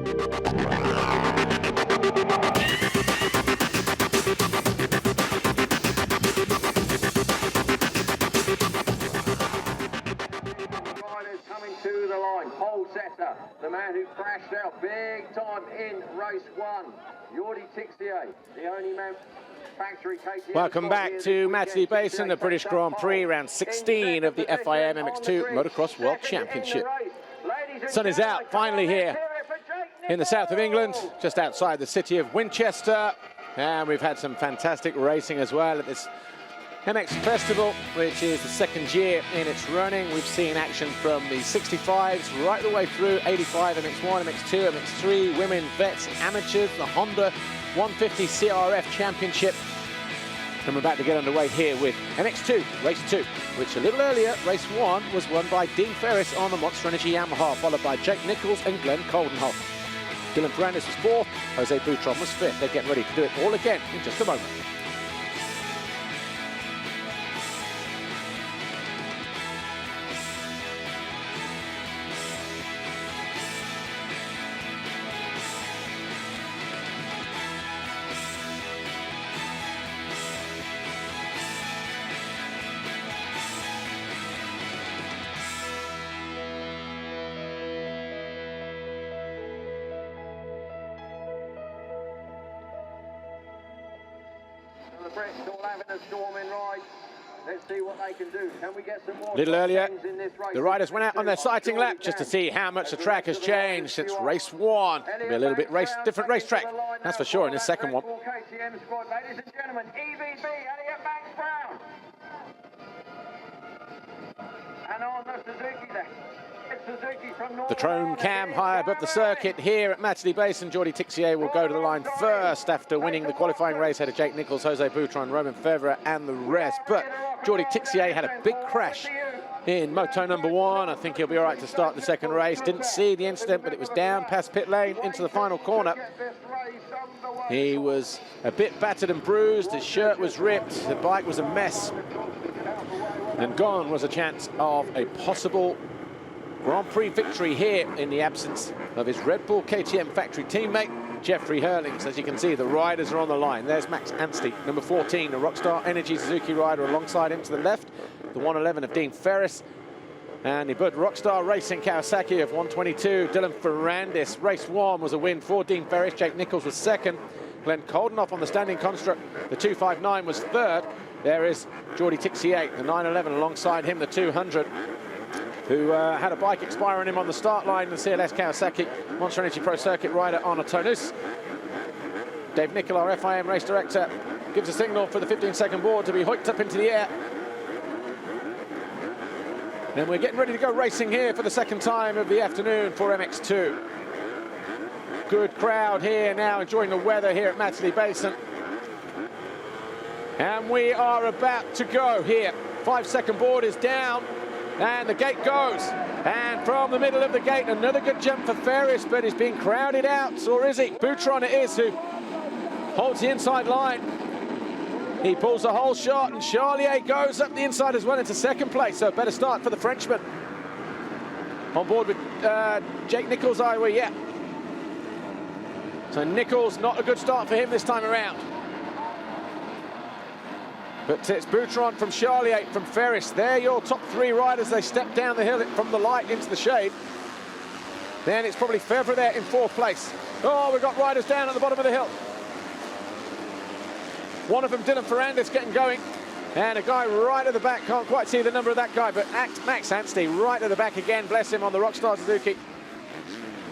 Coming to the line, pole setter, the man who crashed out big time in race one, Jordi Tixier, the only man. Welcome back to Matterley Basin, the British Grand Prix, round 16 of the FIM MX2 Motocross World Championship. Sun is out finally here in the south of England, just outside the city of Winchester. And we've had some fantastic racing as well at this MX Festival, which is the second year in its running. We've seen action from the 65s right the way through 85, MX1, MX2, MX3, women, vets, amateurs, the Honda 150 CRF Championship. And we're about to get underway here with MX2, race 2, which a little earlier, race 1, was won by Dean Ferris on the Monster Energy Yamaha, followed by Jake Nichols and Glenn Coldenhoff. Dylan Ferrandis was 4th, Jose Boutron was 5th. They're getting ready to do it all again in just a moment. Let's see what they can do. Can we get some more? A little earlier, the riders went out on their sighting lap just to see how much the track has changed since race 1. It'll be a little bit different racetrack, that's for sure, in this second one. Ladies and gentlemen, EVB, Elliot Max Brown. And on the Suzuki there. The Trone cam high above the circuit here at Matterley Basin. Jordi Tixier will go to the line first after winning the qualifying race ahead of Jake Nichols, Jose Boutron, Roman Fevre and the rest. But Jordi Tixier had a big crash in Moto number 1. I think he'll be all right to start the second race. Didn't see the incident, but it was down past pit lane into the final corner. He was a bit battered and bruised. His shirt was ripped. The bike was a mess. And gone was a chance of a possible Grand Prix victory here in the absence of his Red Bull KTM factory teammate, Jeffrey Hurlings. As you can see, the riders are on the line. There's Max Anstey, number 14, the Rockstar Energy Suzuki rider alongside him to the left, the 111 of Dean Ferris, and the Bud Rockstar Racing Kawasaki of 122, Dylan Ferrandis. Race 1 was a win for Dean Ferris. Jake Nichols was 2nd. Glenn Coldenhoff on the standing construct, the 259 was 3rd. There is Jordi Tixier, the 911 alongside him, the 200. Who had a bike expire on him on the start line, the CLS Kawasaki Monster Energy Pro Circuit rider on a tonus. Dave Nicol, our FIM race director, gives a signal for the 15-second board to be hoiked up into the air. And we're getting ready to go racing here for the second time of the afternoon for MX2. Good crowd here now, enjoying the weather here at Matterley Basin. And we are about to go here. 5-second board is down. And the gate goes, and from the middle of the gate, another good jump for Ferris, but he's being crowded out, or is he? Boutron it is who holds the inside line. He pulls the whole shot, and Charlier goes up the inside as well into 2nd place, so a better start for the Frenchman. On board with Jake Nichols, yeah. So Nichols, not a good start for him this time around. But it's Boutron from Charlier, from Ferris. They're your top 3 riders. They step down the hill from the light into the shade. Then it's probably Fevre there in 4th place. Oh, we've got riders down at the bottom of the hill. One of them, Dylan Ferrandis, getting going. And a guy right at the back, can't quite see the number of that guy, but Max Anstey right at the back again, bless him, on the Rockstar Suzuki.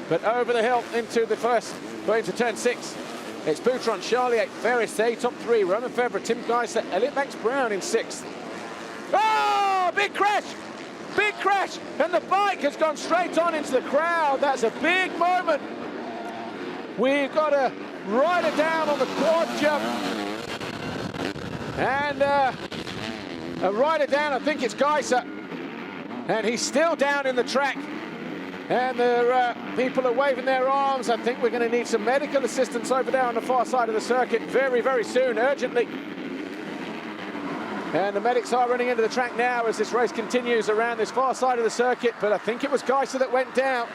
But over the hill into the first, going to turn 6. It's Boutron, Charlier, Ferris, they top 3. Roman Fevre, Tim Geiser, Elliot Max Brown in 6th. Oh, big crash! Big crash! And the bike has gone straight on into the crowd. That's a big moment. We've got a rider down on the quad jump. And a rider down, I think it's Geiser. And he's still down in the track. And the people are waving their arms. I think we're going to need some medical assistance over there on the far side of the circuit very, very soon, urgently. And the medics are running into the track now as this race continues around this far side of the circuit. But I think it was Geiser that went down.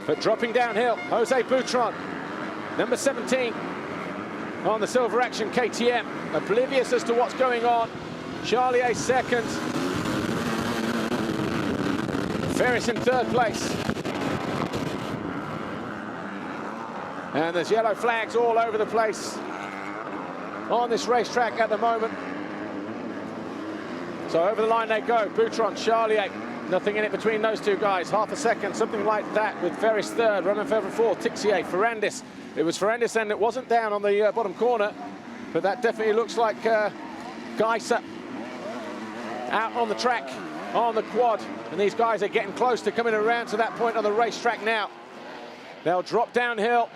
But dropping downhill, Jose Boutron, number 17 on the Silver Action KTM, oblivious as to what's going on. Charlier second. Ferris in third place. And there's yellow flags all over the place on this racetrack at the moment. So over the line they go. Boutron, Charlier, nothing in it between those two guys. Half a second, something like that, with Ferris third, Romain Febvre fourth, Tixier, Ferrandis. It was Ferrandis and it wasn't down on the bottom corner, but that definitely looks like Geiser out on the track, on the quad. And these guys are getting close to coming around to that point on the racetrack now. They'll drop downhill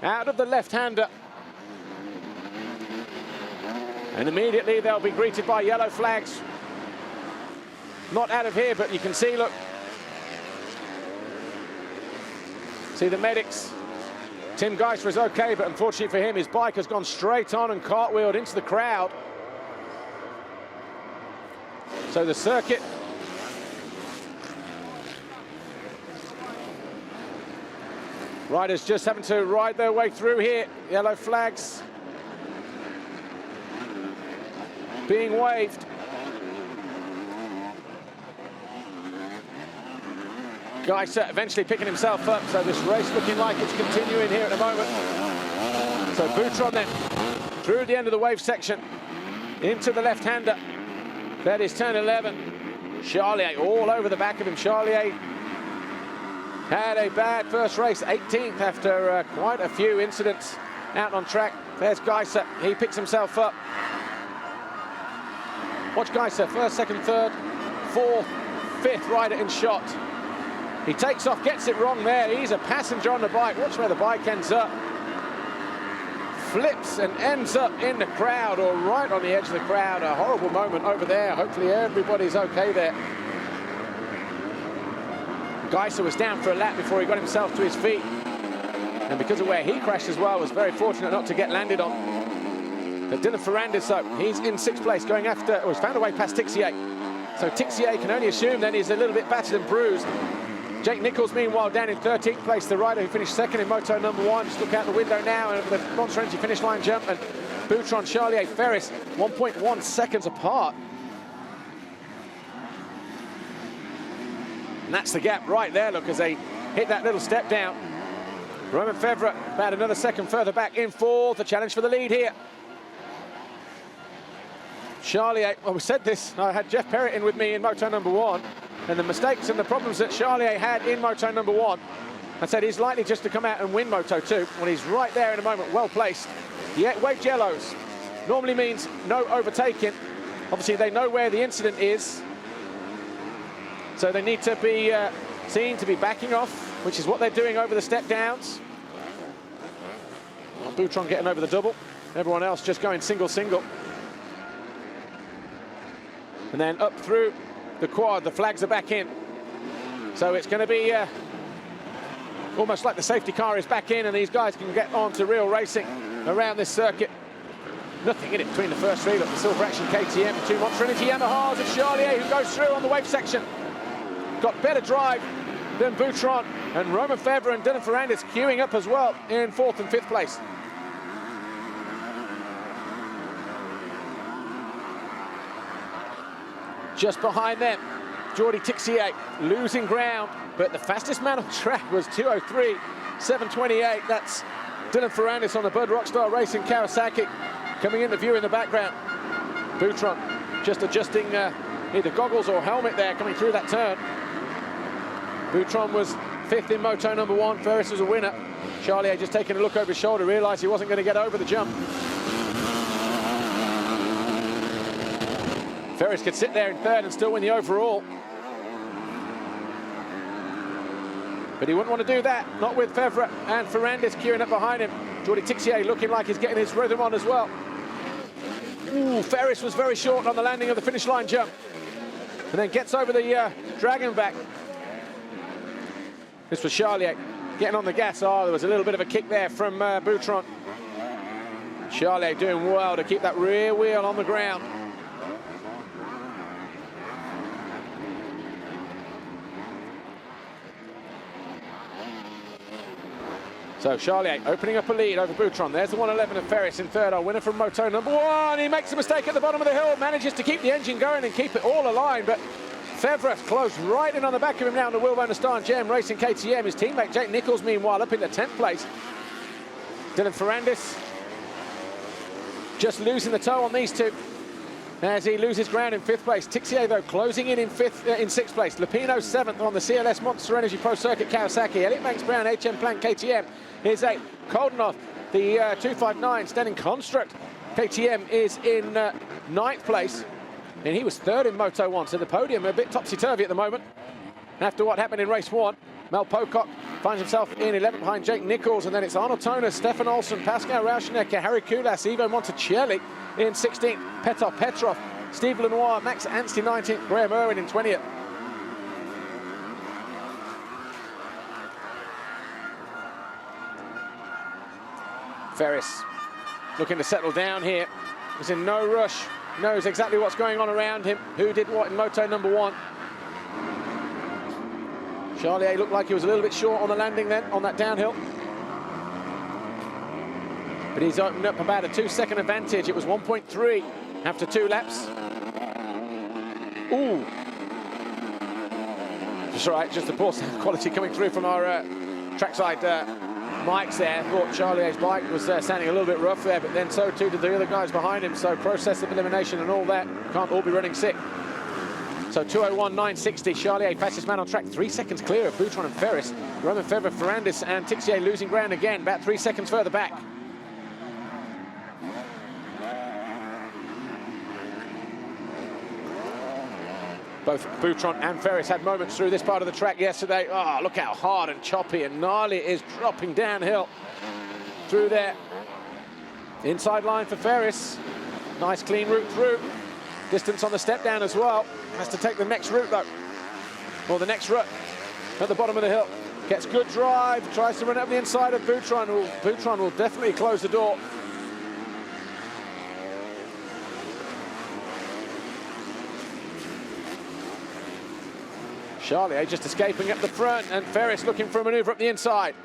out of the left-hander. And immediately they'll be greeted by yellow flags. Not out of here, but you can see, look. See the medics. Tim Geiser is okay, but unfortunately for him, his bike has gone straight on and cartwheeled into the crowd. So the circuit riders just having to ride their way through here. Yellow flags being waved. Geiser eventually picking himself up, so this race looking like it's continuing here at the moment. So Boutron then through the end of the wave section into the left-hander. That is turn 11. Charlier all over the back of him. Charlier had a bad first race, 18th after quite a few incidents out on track. There's Geiser, he picks himself up. Watch Geiser, first, second, third, fourth, fifth rider in shot. He takes off, gets it wrong there. He's a passenger on the bike. Watch where the bike ends up. Flips and ends up in the crowd, or right on the edge of the crowd. A horrible moment over there. Hopefully everybody's okay there. Geiser was down for a lap before he got himself to his feet. And because of where he crashed as well, was very fortunate not to get landed on. But Dylan Ferrandis, though, he's in sixth place, going after, or he's found a way past Tixier. So Tixier can only assume then he's a little bit battered and bruised. Jake Nichols, meanwhile, down in 13th place, the rider who finished second in Moto number 1. Just look out the window now and the Monster Energy finish line jump. And Boutron, Charlier, Ferris, 1.1 seconds apart. And that's the gap right there, look, as they hit that little step down. Romain Febvre about another second further back in fourth. The challenge for the lead here. Charlier, well, we said this, I had Jeff Perrott in with me in Moto number 1. And the mistakes and the problems that Charlier had in Moto number 1, I said he's likely just to come out and win Moto 2. Well, he's right there in a moment, well placed. The waved yellows normally means no overtaking. Obviously, they know where the incident is. So they need to be seen to be backing off, which is what they're doing over the step downs. Well, Boutron getting over the double. Everyone else just going single. And then up through the quad, the flags are back in. So it's going to be almost like the safety car is back in and these guys can get on to real racing around this circuit. Nothing in it between the first three. Look, the Silver Action KTM, the two Monster Energy Yamahas, and Charlier, who goes through on the wave section. Got better drive than Boutron, and Romain Febvre and Dylan Ferrandis queuing up as well in 4th and 5th place. Just behind them, Jordi Tixier losing ground, but the fastest man on track was 2:03.728. That's Dylan Ferrandis on the Bud Rockstar Racing Kawasaki coming into view in the background. Boutron just adjusting either goggles or helmet there coming through that turn. Boutron was 5th in Moto number 1. Ferris was a winner. Charlier just taking a look over his shoulder, realised he wasn't going to get over the jump. Ferris could sit there in 3rd and still win the overall. But he wouldn't want to do that, not with Febvre and Ferrandis queuing up behind him. Jordi Tixier looking like he's getting his rhythm on as well. Ooh, Ferris was very short on the landing of the finish line jump. And then gets over the dragon back. This was Charlier getting on the gas. Oh, there was a little bit of a kick there from Boutron. Charlier doing well to keep that rear wheel on the ground. So Charlier opening up a lead over Boutron. There's the 111 of Ferris in third. Our winner from Moto number 1. He makes a mistake at the bottom of the hill, manages to keep the engine going and keep it all aligned, but Fevre closed right in on the back of him now in the Wilbon Star and JM Racing KTM. His teammate Jake Nichols, meanwhile, up in the 10th place. Dylan Ferrandis just losing the toe on these two as he loses ground in 5th place. Tixier, though, closing in 6th place. Lupino 7th on the CLS Monster Energy Pro Circuit Kawasaki. Elliot Banks Brown, HM Plant KTM is 8th. Koldenhoff, the 259 standing construct KTM, is in 9th place. And he was 3rd in Moto 1, so the podium a bit topsy-turvy at the moment. After what happened in race 1, Mel Pocock finds himself in 11th behind Jake Nichols, and then it's Arnold Toner, Stefan Olsson, Pascal Rauschenegger, Harry Kulas, Ivo Monticelli in 16th, Petr Petrov, Steve Lenoir, Max Anstey 19th, Graham Irwin in 20th. Ferris looking to settle down here. He's in no rush, knows exactly what's going on around him, who did what in Moto number 1. Charlier looked like he was a little bit short on the landing then, on that downhill. But he's opened up about a 2-second advantage. It was 1.3 after 2 laps. Ooh. Just right, just the poor sound quality coming through from our trackside mics there. Thought Charlier's bike was sounding a little bit rough there, but then so too did the other guys behind him. So process of elimination and all that can't all be running sick. So 2:01.960, Charlier, fastest man on track, 3 seconds clear of Boutron and Ferris. Romain Fevre, Ferrandis and Tixier losing ground again, about 3 seconds further back. Both Boutron and Ferris had moments through this part of the track yesterday. Oh, look how hard and choppy and gnarly it is dropping downhill through there. Inside line for Ferris. Nice clean route through. Distance on the step down as well. Has to take the next route though. Or the next rut at the bottom of the hill. Gets good drive, tries to run up the inside of Boutron. Boutron will definitely close the door. Charlier just escaping up the front, and Ferris looking for a manoeuvre up the inside.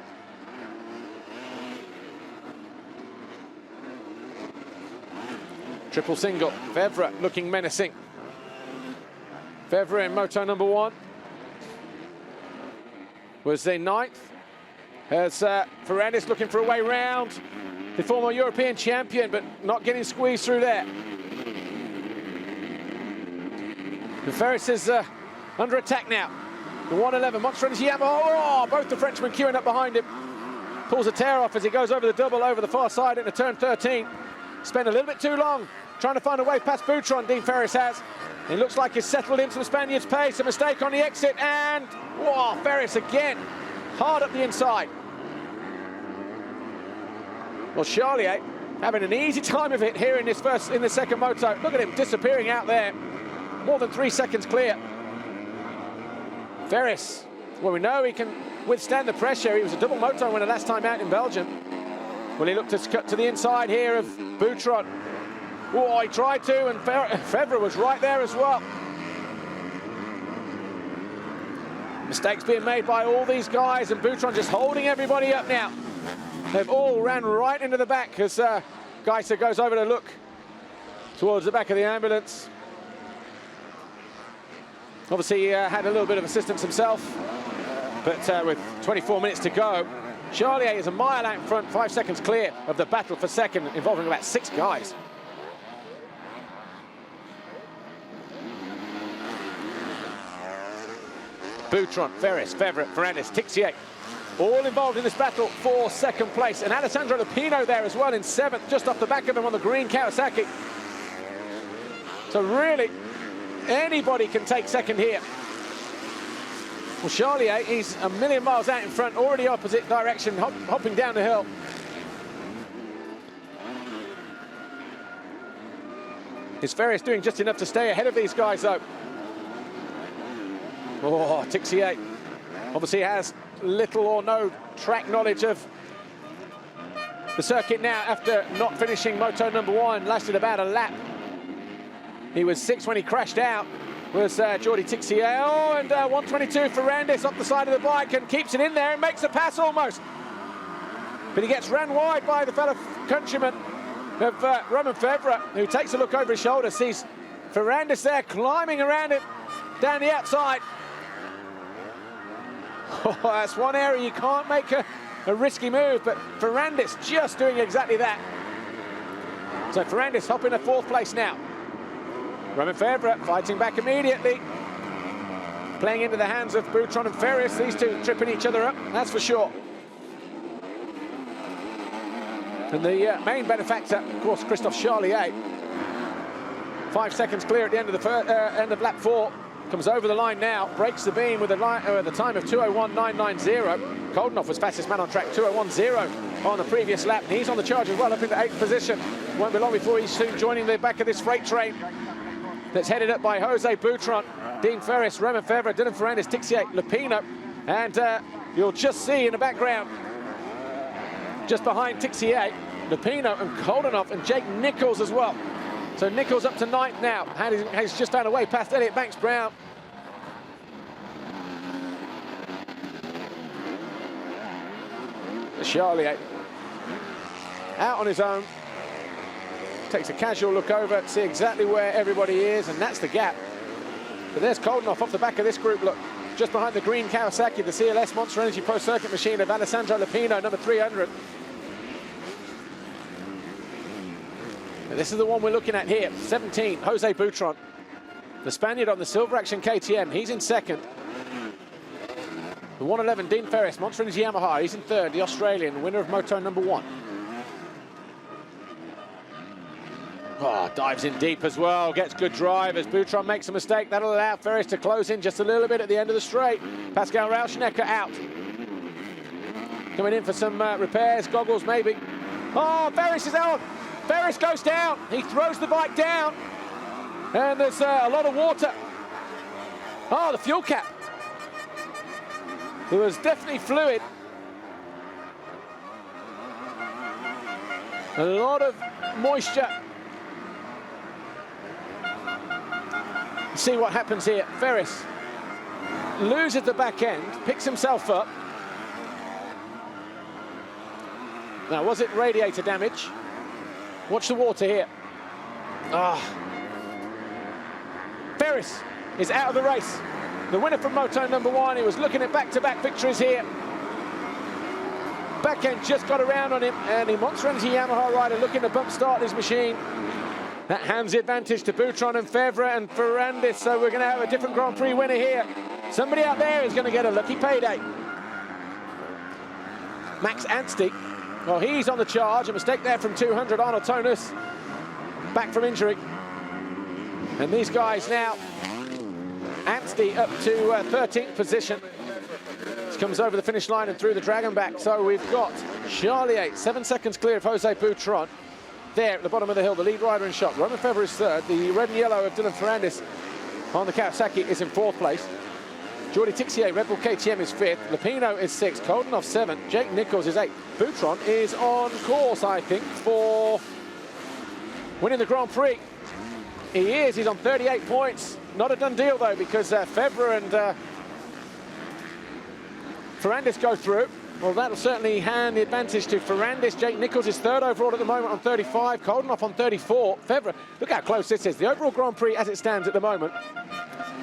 Triple single, Fevre looking menacing. Fevre in Moto number 1 was the 9th. As Ferrandis looking for a way round. The former European champion, but not getting squeezed through there. And Ferris is under attack now. The 111, Monster Energy Yamaha. Oh, both the Frenchmen queuing up behind him. Pulls a tear off as he goes over the double over the far side into turn 13. Spent a little bit too long trying to find a way past Boutron, Dean Ferris has. It looks like he's settled into the Spaniard's pace. A mistake on the exit, and whoa, Ferris again, hard up the inside. Well, Charlier having an easy time of it here in the second moto. Look at him disappearing out there. More than 3 seconds clear. Ferris, well, we know he can withstand the pressure. He was a double moto winner last time out in Belgium. Well, he looked to cut to the inside here of Boutron. Oh, he tried to, and Fevre was right there as well. Mistakes being made by all these guys, and Boutron just holding everybody up now. They've all ran right into the back as Geiser goes over to look towards the back of the ambulance. Obviously, he had a little bit of assistance himself, but with 24 minutes to go, Charlier is a mile out in front, 5 seconds clear of the battle for second, involving about 6 guys. Boutron, Ferris, Fevre, Ferrandis, Tixier, all involved in this battle for second place. And Alessandro Lupino there as well in 7th, just off the back of him on the green Kawasaki. So really, anybody can take second here. Well, Charlier, he's a million miles out in front, already opposite direction, hopping down the hill. Is Ferris doing just enough to stay ahead of these guys, though? Oh, Tixier obviously has little or no track knowledge of the circuit now after not finishing Moto number 1, lasted about a lap. He was 6th when he crashed out, was Jordi Tixier. Oh, and 122 Ferrandis off the side of the bike and keeps it in there and makes a pass almost. but he gets ran wide by the fellow countryman of Roman Febvre, who takes a look over his shoulder, sees Ferrandis there climbing around him down the outside. Oh, that's one area you can't make a risky move, but Ferrandis just doing exactly that. So Ferrandis hopping to 4th place now. Roman Febvre fighting back immediately, playing into the hands of Boutron and Ferris. These two tripping each other up, that's for sure. And the main benefactor, of course, Christophe Charlier. 5 seconds clear at the end of the end of lap 4. Comes over the line now, breaks the beam with the time of 2:01.990. Koldenoff was fastest man on track, 2:01.0 on the previous lap. And he's on the charge as well, up into 8th position. Won't be long before he's soon joining the back of this freight train that's headed up by Jose Boutron, Dean Ferris, Roman Febvre, Dylan Ferrandis, Tixier, Lupino. And you'll just see in the background, just behind Tixier, Lupino and Koldenoff and Jake Nichols as well. So Nichols up to 9th now. Has just found a way past Elliot Banks-Brown. Charlier out on his own. Takes a casual look over to see exactly where everybody is, and that's the gap. But there's Koldenoff off the back of this group, look. Just behind the green Kawasaki, the CLS Monster Energy Pro Circuit machine of Alessandro Lupino, number 300. This is the one we're looking at here, 17, Jose Boutron. The Spaniard on the Silver Action KTM, he's in 2nd. The 111, Dean Ferris, Monster Energy Yamaha, he's in 3rd, the Australian, winner of Moto number 1. Oh, dives in deep as well, gets good drive as Boutron makes a mistake. That'll allow Ferris to close in just a little bit at the end of the straight. Pascal Rauschnecker out. Coming in for some repairs, goggles maybe. Oh, Ferris is out. Ferris goes down, he throws the bike down, and there's a lot of water. Oh, the fuel cap. There was definitely fluid. A lot of moisture. See what happens here. Ferris loses the back end, picks himself up. Now, was it radiator damage? Watch the water here. Ferris is out of the race. The winner from Moto number 1. He was looking at back-to-back victories here. Back end just got around on him, and the Monster Energy Yamaha rider looking to bump start his machine. That hands the advantage to Boutron and Febvre and Ferrandis, so we're going to have a different Grand Prix winner here. Somebody out there is going to get a lucky payday. Max Anstey. Well, he's on the charge. A mistake there from 200. Arnold Tonus back from injury. And these guys now, Anstey up to 13th position. This comes over the finish line and through the dragon back. So we've got Charlier, 7 seconds clear of Jose Boutron. There at the bottom of the hill, the lead rider in shot. Roman Febvre is 3rd. The red and yellow of Dylan Ferrandis on the Kawasaki is in 4th place. Jordi Tixier, Red Bull KTM, is 5th. Lupino is 6th. Koldenoff 7th. Jake Nichols is 8th. Boutron is on course, I think, for winning the Grand Prix. He is. He's on 38 points. Not a done deal, though, because Febvre and Ferrandis go through. Well, that'll certainly hand the advantage to Ferrandis. Jake Nichols is 3rd overall at the moment on 35. Koldenoff on 34. Febvre, look how close this is. The overall Grand Prix, as it stands at the moment,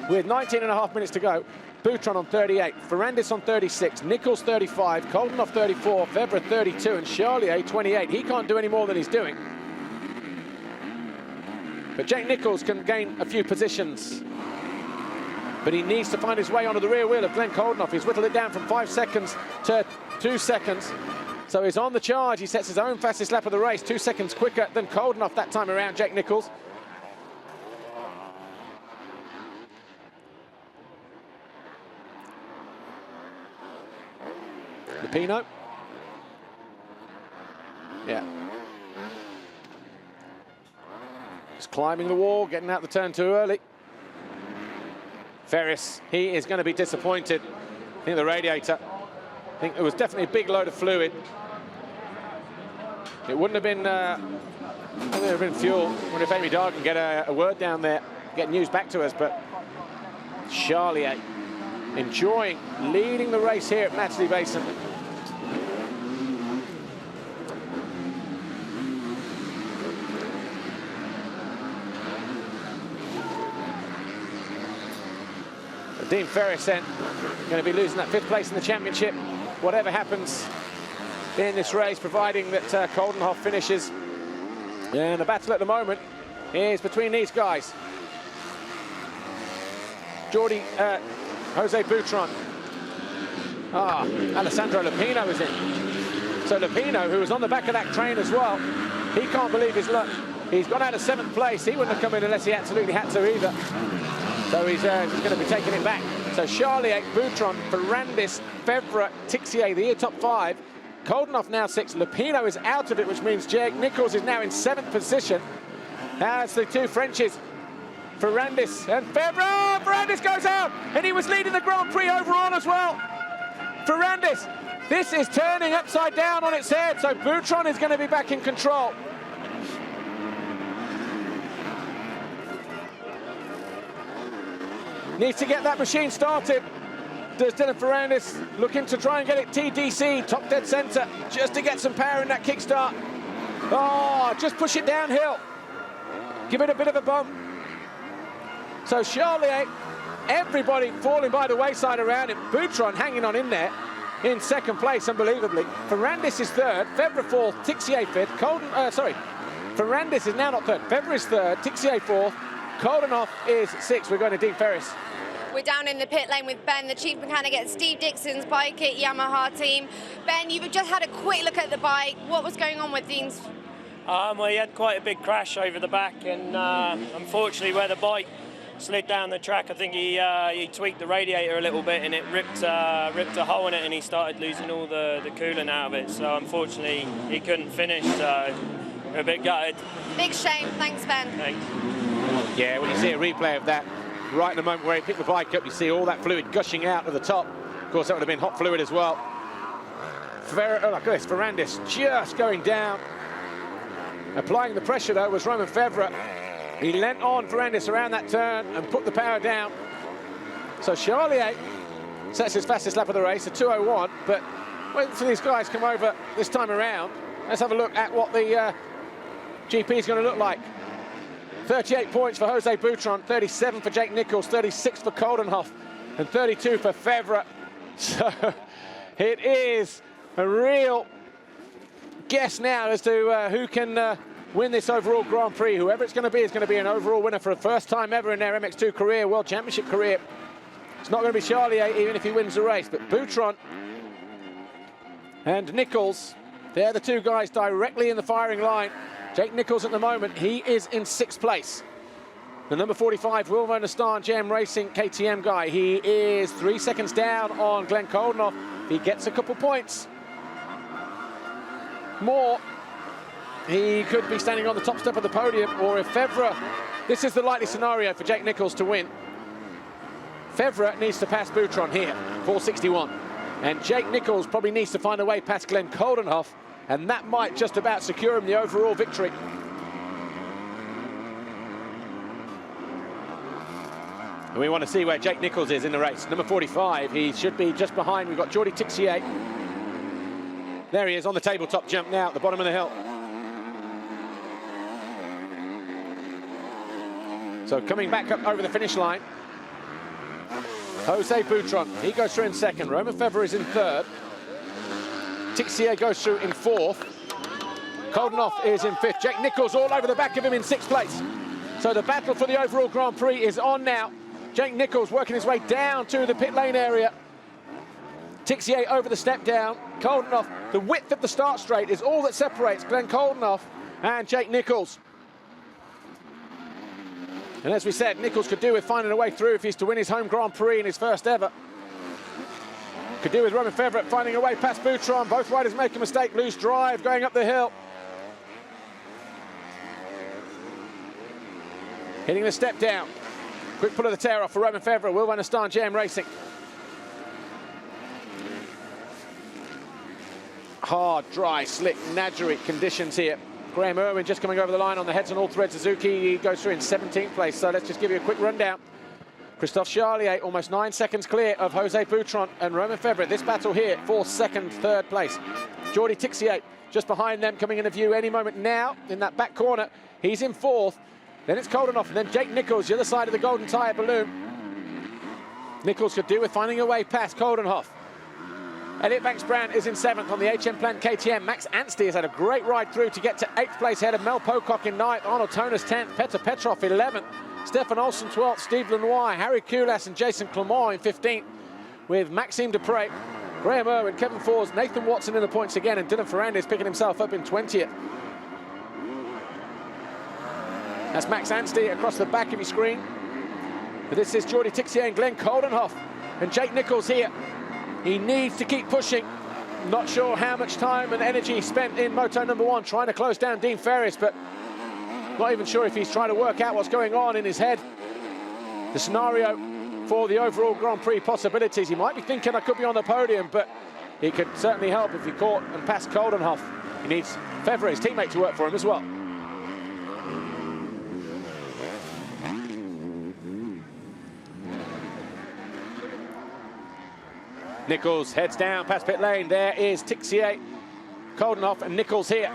with 19.5 minutes to go, Boutron on 38, Ferrandis on 36, Nichols 35, Koldenoff 34, Febvre 32, and Charlier 28. He can't do any more than he's doing. But Jake Nichols can gain a few positions. But he needs to find his way onto the rear wheel of Glenn Koldenoff. He's whittled it down from 5 seconds to 2 seconds. So he's on the charge. He sets his own fastest lap of the race, 2 seconds quicker than Koldenoff that time around, Jake Nichols. Lupino. Yeah. Just climbing the wall, getting out the turn too early. Ferris, he is going to be disappointed. I think the radiator. I think there was definitely a big load of fluid. It wouldn't have been, fuel. I wonder if Amy Dar can get a word down there, get news back to us. But Charlier enjoying leading the race here at Matchley Basin. Dean Ferris then going to be losing that 5th place in the championship. Whatever happens in this race, providing that Coldenhoff finishes. And the battle at the moment is between these guys. Jose Boutron. Alessandro Lupino is in. So Lupino, who was on the back of that train as well, he can't believe his luck. He's gone out of 7th place. He wouldn't have come in unless he absolutely had to either. So he's going to be taking it back. So Charlier, Boutron, Ferrandis, Fevre, Tixier, the top 5. Coldenhoff now 6. Lupino is out of it, which means Jake Nichols is now in 7th position. As the two Frenchies, Ferrandis and Fevre. Oh, Ferrandis goes out, and he was leading the Grand Prix overall as well. Ferrandis, this is turning upside down on its head, so Boutron is going to be back in control. Needs to get that machine started. Does Dylan Ferrandis looking to try and get it TDC, top dead centre, just to get some power in that kickstart. Oh, just push it downhill. Give it a bit of a bump. So Charlier, everybody falling by the wayside around him. Boutron hanging on in there in 2nd place, unbelievably. Ferrandis is 3rd, Fevre 4th, Tixier 5th. Ferrandis is now not 3rd. Fevre is 3rd, Tixier 4th. Coldenhoff is 6th. We're going to Dean Ferris. We're down in the pit lane with Ben, the chief mechanic at Steve Dixon's bike at Yamaha team. Ben, you've just had a quick look at the bike. What was going on with Dean's? Well, he had quite a big crash over the back, and unfortunately where the bike slid down the track, I think he tweaked the radiator a little bit, and it ripped a hole in it, and he started losing all the coolant out of it. So unfortunately he couldn't finish, so we're a bit gutted. Big shame. Thanks, Ben. Thanks. Yeah, when you see a replay of that, right in the moment where he picked the bike up, you see all that fluid gushing out of the top. Of course, that would have been hot fluid as well. Look at this, Ferrandis just going down. Applying the pressure, though, was Romain Fevre. He leant on Ferrandis around that turn and put the power down. So Charlier sets his fastest lap of the race, a 2:01. But when these guys come over this time around, let's have a look at what the GP is going to look like. 38 points for Jose Boutron, 37 for Jake Nichols, 36 for Coldenhoff, and 32 for Fevre. So it is a real guess now as to who can win this overall Grand Prix. Whoever it's going to be is going to be an overall winner for the first time ever in their MX2 career, World Championship career. It's not going to be Charlier, even if he wins the race, but Boutron and Nichols, they're the two guys directly in the firing line. Jake Nichols at the moment, he is in 6th place. The number 45, Will Van der Staan, JM Racing KTM guy, he is 3 seconds down on Glenn Coldenhoff. He gets a couple points more, he could be standing on the top step of the podium, or if Fevre, this is the likely scenario for Jake Nichols to win. Fevre needs to pass Boutron here, 461. And Jake Nichols probably needs to find a way past Glenn Coldenhoff, and that might just about secure him the overall victory. And we want to see where Jake Nichols is in the race. Number 45, he should be just behind. We've got Jordi Tixier. There he is on the tabletop jump now at the bottom of the hill. So coming back up over the finish line, Jose Boutron, he goes through in 2nd. Romain Fevre is in 3rd. Tixier goes through in 4th. Coldenhoff is in 5th. Jake Nichols all over the back of him in 6th place. So the battle for the overall Grand Prix is on now. Jake Nichols working his way down to the pit lane area. Tixier over the step down. Coldenhoff, the width of the start straight is all that separates Glenn Coldenhoff and Jake Nichols. And as we said, Nichols could do with finding a way through if he's to win his home Grand Prix in his first ever. Could do with Romain Fevre finding a way past Boutron. Both riders make a mistake, lose drive going up the hill. Hitting the step down. Quick pull of the tail off for Romain Fevre. Will Van der Staan, JM Racing. Hard, dry, slick, Nadgeric conditions here. Graham Irwin just coming over the line on the heads on all threads. Suzuki, he goes through in 17th place. So let's just give you a quick rundown. Christophe Charlier, almost 9 seconds clear of Jose Boutron and Romain Fevre. This battle here for 2nd, 3rd place. Jordi Tixier just behind them, coming into view any moment now in that back corner. He's in 4th. Then it's Coldenhoff, and then Jake Nichols, the other side of the golden tyre balloon. Nichols could do with finding a way past Coldenhoff. Elliot Banks-Brand is in 7th on the HM Plant KTM. Max Anstey has had a great ride through to get to 8th place ahead of Mel Pocock in 9th, Arnold Tonas 10th, Petr Petrov 11th, Stefan Olsen 12th, Steve Lenoir, Harry Kulas and Jason Clement in 15th, with Maxime Dupre, Graham Irwin, Kevin Forbes, Nathan Watson in the points again, and Dylan Ferrandis picking himself up in 20th. That's Max Anstey across the back of your screen. But this is Jordi Tixier and Glenn Coldenhoff. And Jake Nichols here. He needs to keep pushing. Not sure how much time and energy spent in Moto number 1 trying to close down Dean Ferris, but not even sure if he's trying to work out what's going on in his head. The scenario for the overall Grand Prix possibilities. He might be thinking I could be on the podium, but he could certainly help if he caught and passed Coldenhoff. He needs Fevre, his teammate, to work for him as well. Nichols heads down past pit lane. There is Tixier, Coldenhoff and Nichols here.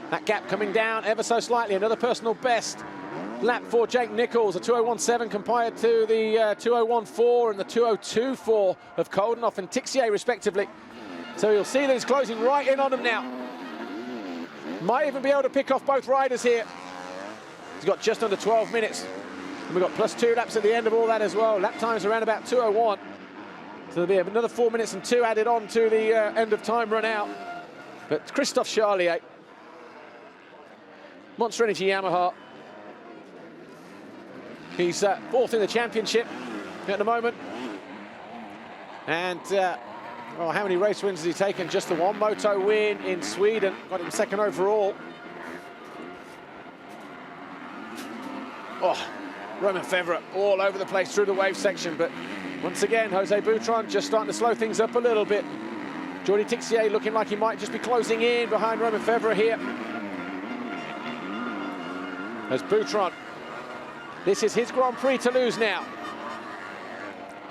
That gap coming down ever so slightly. Another personal best lap for Jake Nichols, a 2:01.7 compared to the 2:01.4 and the 2:02.4 of Coldenhoff and Tixier respectively. So you'll see that he's closing right in on them now. Might even be able to pick off both riders here. He's got just under 12 minutes. And we've got +2 laps at the end of all that as well. Lap times around about 2:01. So there'll be another 4 minutes and 2 added on to the end of time run out. But Christophe Charlier, Monster Energy Yamaha. He's 4th in the championship at the moment. And well, how many race wins has he taken? Just the 1 moto win in Sweden. Got him 2nd overall. Oh, Romain Fevre all over the place through the wave section, but once again, Jose Boutron just starting to slow things up a little bit. Jordi Tixier looking like he might just be closing in behind Romain Fevre here. As Boutron, this is his Grand Prix to lose now.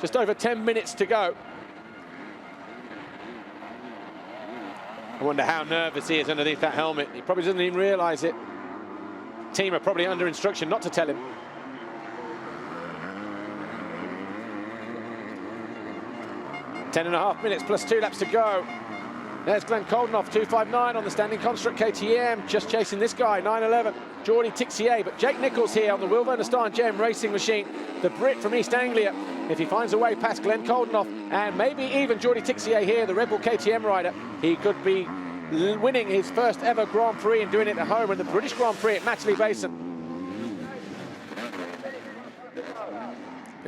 Just over 10 minutes to go. I wonder how nervous he is underneath that helmet. He probably doesn't even realise it. Team are probably under instruction not to tell him. 10.5 minutes +2 laps to go. There's Glenn Coldenhoff, 2:59 on the standing construct KTM, just chasing this guy, 9:11, Jordi Tixier. But Jake Nichols here on the Will Van Star GM racing machine, the Brit from East Anglia. If he finds a way past Glenn Coldenhoff and maybe even Jordi Tixier here, the Red Bull KTM rider, he could be winning his first ever Grand Prix and doing it at home in the British Grand Prix at Matchley Basin.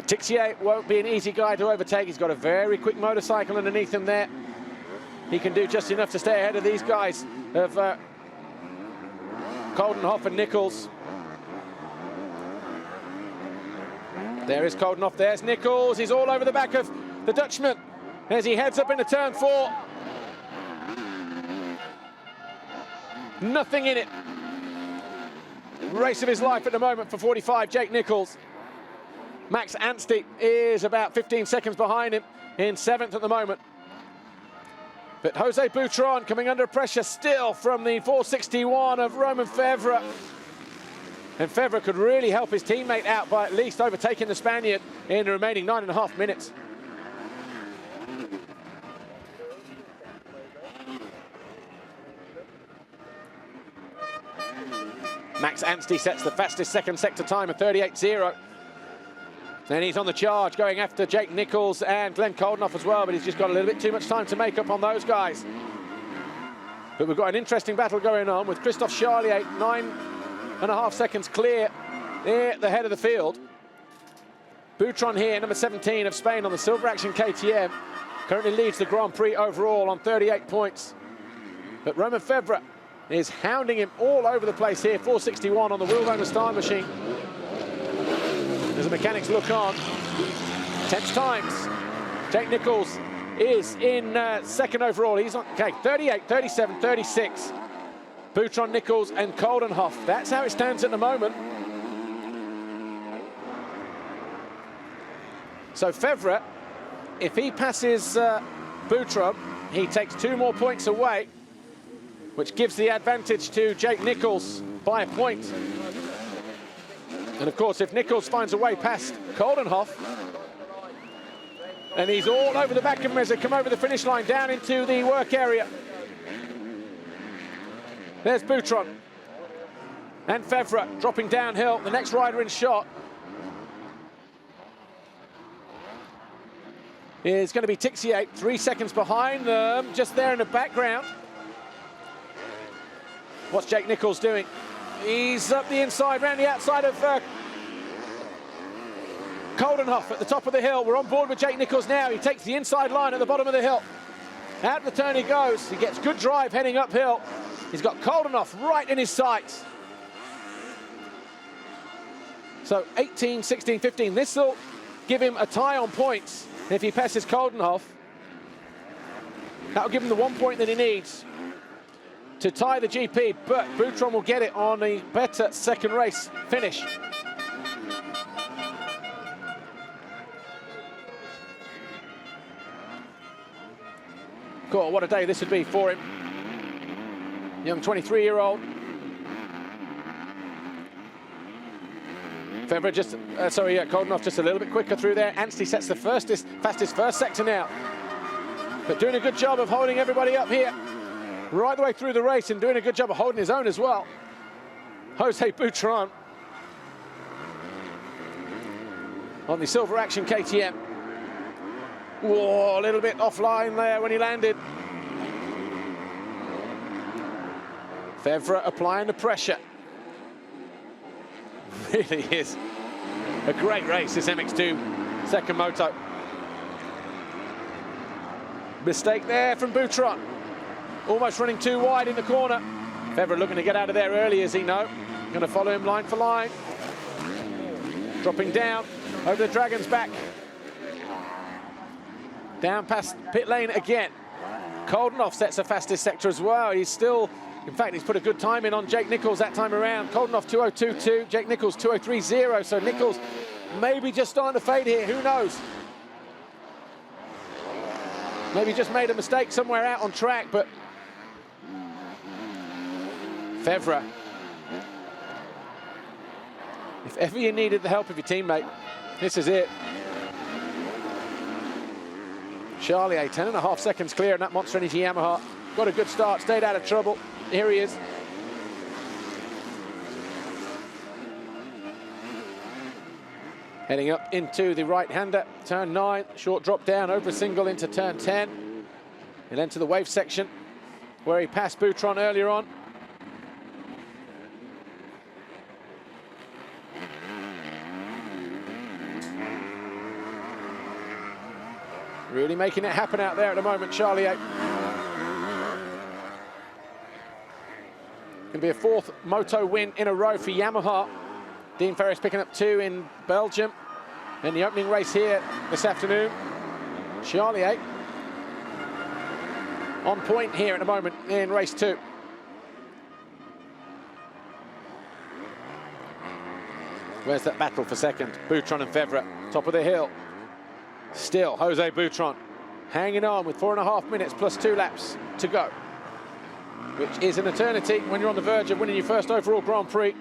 Tixier won't be an easy guy to overtake. He's got a very quick motorcycle underneath him there. He can do just enough to stay ahead of these guys of Coldenhoff and Nichols. There is Coldenhoff, there's Nichols. He's all over the back of the Dutchman as he heads up into turn 4. Nothing in it. Race of his life at the moment for 45, Jake Nichols. Max Anstey is about 15 seconds behind him in 7th at the moment. But Jose Boutron coming under pressure still from the 461 of Romain Fevre. And Fevre could really help his teammate out by at least overtaking the Spaniard in the remaining 9.5 minutes. Max Anstey sets the fastest second sector time of 38.0. Then he's on the charge, going after Jake Nichols and Glenn Coldenhoff as well, but he's just got a little bit too much time to make up on those guys. But we've got an interesting battle going on with Christophe Charlier, 9.5 seconds clear at the head of the field. Boutron here, number 17 of Spain on the Silver Action KTM, currently leads the Grand Prix overall on 38 points. But Romain Fevre is hounding him all over the place here, 461 on the Will Van Star machine. As the mechanics look on, tense times. Jake Nichols is in 2nd overall. He's on, okay, 38, 37, 36. Boutron, Nichols and Coldenhoff. That's how it stands at the moment. So Fevre, if he passes Boutron, he takes 2 more points away, which gives the advantage to Jake Nichols by a point. And of course, if Nichols finds a way past Coldenhoff, And he's all over the back of him as they come over the finish line, down into the work area. There's Boutron. And Fevre dropping downhill, the next rider in shot is going to be Tixier, 3 seconds behind them, just there in the background. What's Jake Nichols doing? He's up the inside, round the outside of Coldenhoff at the top of the hill. We're on board with Jake Nichols now. He takes the inside line at the bottom of the hill. Out the turn he goes. He gets good drive heading uphill. He's got Coldenhoff right in his sights. So 18, 16, 15. This will give him a tie on points if he passes Coldenhoff. That'll give him the 1 point that he needs to tie the GP, but Boutron will get it on a better second race finish. God, what a day this would be for him. Young 23-year-old. Fevre just, Coldenhoff just a little bit quicker through there. Anstey sets the fastest first sector now. But doing a good job of holding everybody up here right the way through the race, and doing a good job of holding his own as well. Jose Boutron on the Silver Action KTM. Whoa, a little bit offline there when he landed. Fevre applying the pressure. Really is a great race, this MX2 second moto. Mistake there from Boutron. Almost running too wide in the corner. Fevre looking to get out of there early, as he know. Going to follow him line for line. Dropping down over the Dragon's back. Down past pit lane again. Coldenhoff sets the fastest sector as well. He's still, in fact, he's put a good time in on Jake Nichols that time around. Coldenhoff 2:02.2, Jake Nichols 2:03.0. So Nichols maybe just starting to fade here, who knows? Maybe just made a mistake somewhere out on track, but Fevre, if ever you needed the help of your teammate, this is it. Charlier, 10.5 seconds clear in that Monster Energy Yamaha. Got a good start, stayed out of trouble. Here he is. Heading up into the right-hander, turn 9, short drop down over a single into turn 10. He'll enter the wave section where he passed Boutron earlier on. Really making it happen out there at the moment, Charlier. Can be a 4th moto win in a row for Yamaha. Dean Ferris picking up 2 in Belgium. In the opening race here this afternoon. Charlier on point here at the moment in race 2. Where's that battle for second? Boutron and Fevre, top of the hill. Still, Jose Boutron hanging on with 4.5 minutes plus 2 laps to go, which is an eternity when you're on the verge of winning your first overall Grand Prix.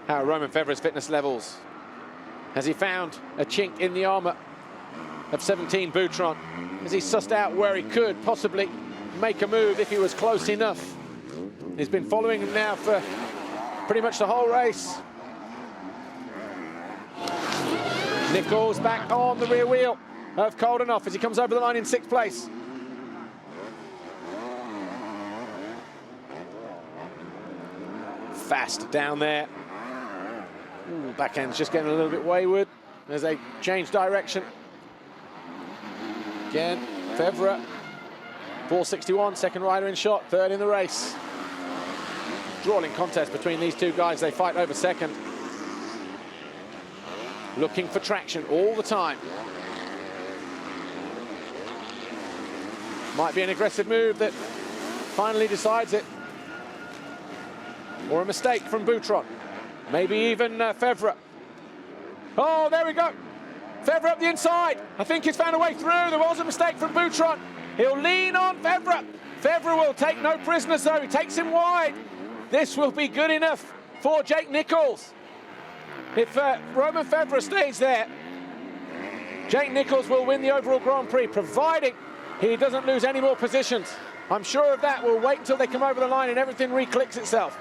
How are Romain Fevre's fitness levels? Has he found a chink in the armour of 17 Boutron? Has he sussed out where he could possibly make a move if he was close enough? He's been following him now for pretty much the whole race. Nichols back on the rear wheel of Coldenhoff as he comes over the line in 6th place. Fast down there. Ooh, backhand's just getting a little bit wayward as they change direction. Again, Fevre, 4:61, second rider in shot, 3rd in the race. Drawing contest between these two guys. They fight over second. Looking for traction all the time. Might be an aggressive move that finally decides it. Or a mistake from Boutron. Maybe even Fevre. Oh, there we go. Fevre up the inside. I think he's found a way through. There was a mistake from Boutron. He'll lean on Fevre. Fevre will take no prisoners though. He takes him wide. this will be good enough for Jake Nichols. If Romain Febvre stays there, Jake Nichols will win the overall Grand Prix, providing he doesn't lose any more positions. I'm sure of that. We'll wait until they come over the line and everything re-clicks itself.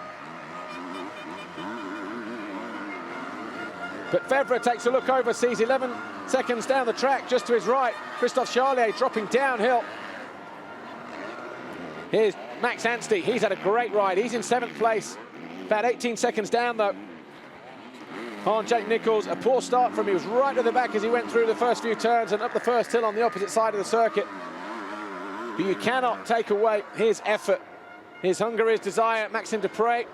But Febvre takes a look over, sees 11 seconds down the track, just to his right. Christophe Charlier dropping downhill. Here's Max Anstey. He's had a great ride. He's in 7th place. About 18 seconds down, though, on Jake Nichols. A poor start from him. He was right at the back as he went through the first few turns and up the first hill on the opposite side of the circuit. But you cannot take away his effort, his hunger, his desire. Maxime Dupre,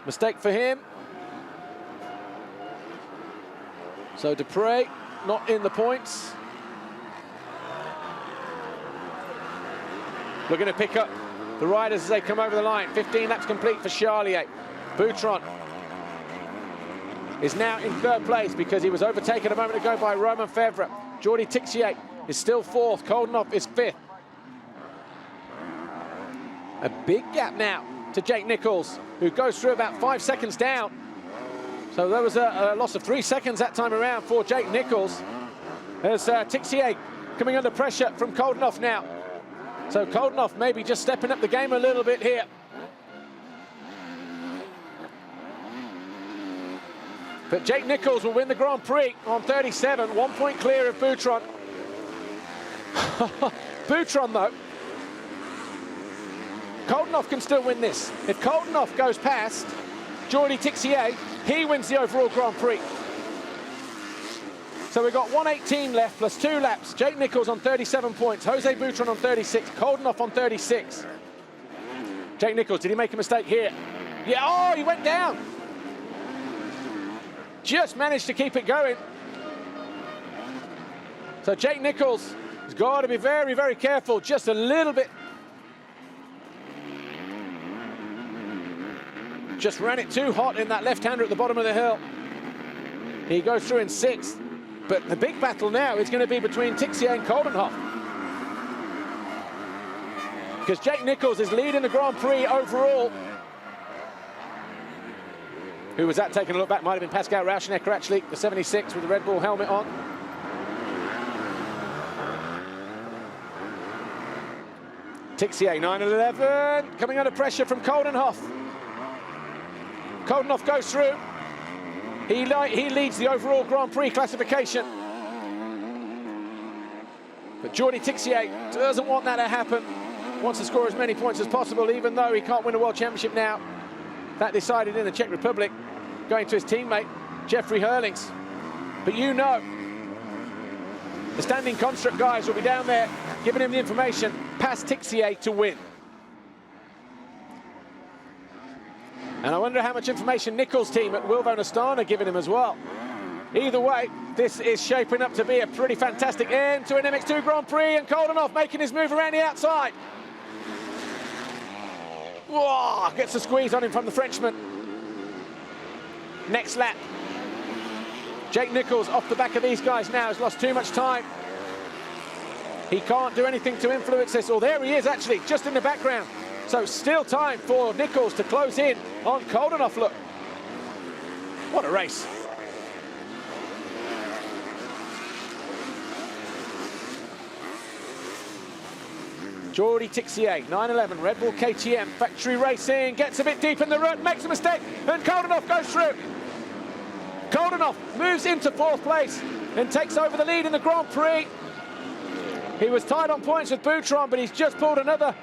mistake for him. So Dupre not in the points. Looking to pick up the riders as they come over the line. 15 laps complete for Charlier. Boutron is now in 3rd place because he was overtaken a moment ago by Romain Febvre. Jordi Tixier is still 4th. Koldenhoff is 5th. A big gap now to Jake Nichols, who goes through about 5 seconds down. So there was a loss of 3 seconds that time around for Jake Nichols. There's Tixier coming under pressure from Koldenhoff now. So Koldenhoff maybe just stepping up the game a little bit here. But Jake Nichols will win the Grand Prix on 37, 1 point clear of Boutron. Boutron, though, Koldenhoff can still win this. If Koldenhoff goes past Jordi Tixier, he wins the overall Grand Prix. So we've got 118 left plus 2 laps. Jake Nichols on 37 points, Jose Boutron on 36, Koldenhoff on 36. Jake Nichols, did he make a mistake here? Yeah, oh, he went down. Just managed to keep it going. So Jake Nichols has got to be very, very careful, just a little bit. Just ran it too hot in that left-hander at the bottom of the hill. He goes through in 6th. But the big battle now is going to be between Tixier and Koldenhoff. Because Jake Nichols is leading the Grand Prix overall. Who was that taking a look back? Might have been Pascal Rauschenegger, actually, the 76 with the Red Bull helmet on. Tixier, 9-11, coming under pressure from Koldenhoff. Koldenhoff goes through. He leads the overall Grand Prix classification. But Jordi Tixier doesn't want that to happen. Wants to score as many points as possible, even though he can't win a World Championship now. That decided in the Czech Republic, going to his teammate, Jeffrey Hurlings. But you know, the standing construct guys will be down there giving him the information, past Tixier to win. And I wonder how much information Nichols' team at Wilvo Nastana are giving him as well. Either way, this is shaping up to be a pretty fantastic end to an MX2 Grand Prix, and Koldenhoff making his move around the outside. Whoa, gets a squeeze on him from the Frenchman. Next lap. Jake Nichols off the back of these guys now has lost too much time. He can't do anything to influence this. Oh, there he is actually, just in the background. So still time for Nichols to close in on Koldenhoff. Look, what a race. Jordi Tixier, 9-11, Red Bull KTM, factory racing, gets a bit deep in the rut, makes a mistake, and Koldenhoff goes through. Koldenhoff moves into 4th place and takes over the lead in the Grand Prix. He was tied on points with Boutron, but he's just pulled another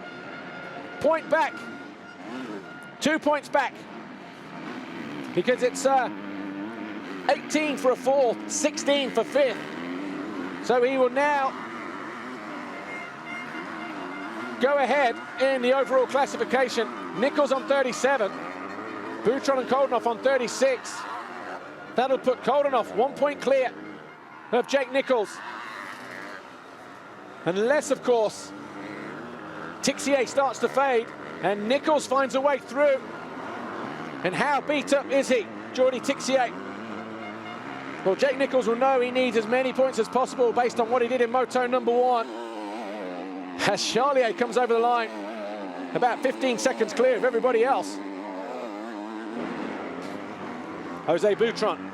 point back. 2 points back. Because it's 18 for a 4th, 16 for 5th. So he will now go ahead in the overall classification. Nichols on 37, Boutron and Koldenhoff on 36. That'll put Koldenhoff 1 point clear of Jake Nichols. Unless, of course, Tixier starts to fade and Nichols finds a way through. And how beat up is he, Jordi Tixier? Well, Jake Nichols will know he needs as many points as possible based on what he did in Moto number 1. As Charlier comes over the line, about 15 seconds clear of everybody else. Jose Boutron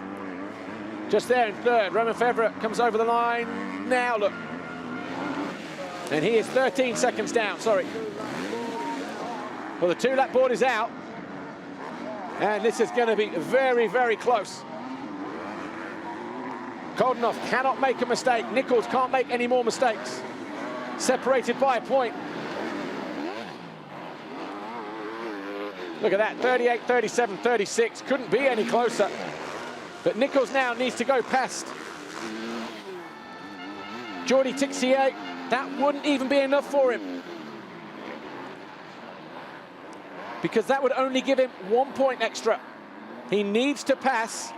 just there in third. Romain Febvre comes over the line now, look. And he is 13 seconds down, sorry. Well, the 2-lap board is out. And this is going to be very, very close. Koldenoff cannot make a mistake. Nichols can't make any more mistakes. Separated by a point. Look at that, 38, 37, 36. Couldn't be any closer. But Nichols now needs to go past Jordi Tixier. That wouldn't even be enough for him, because that would only give him 1 point extra. He needs to pass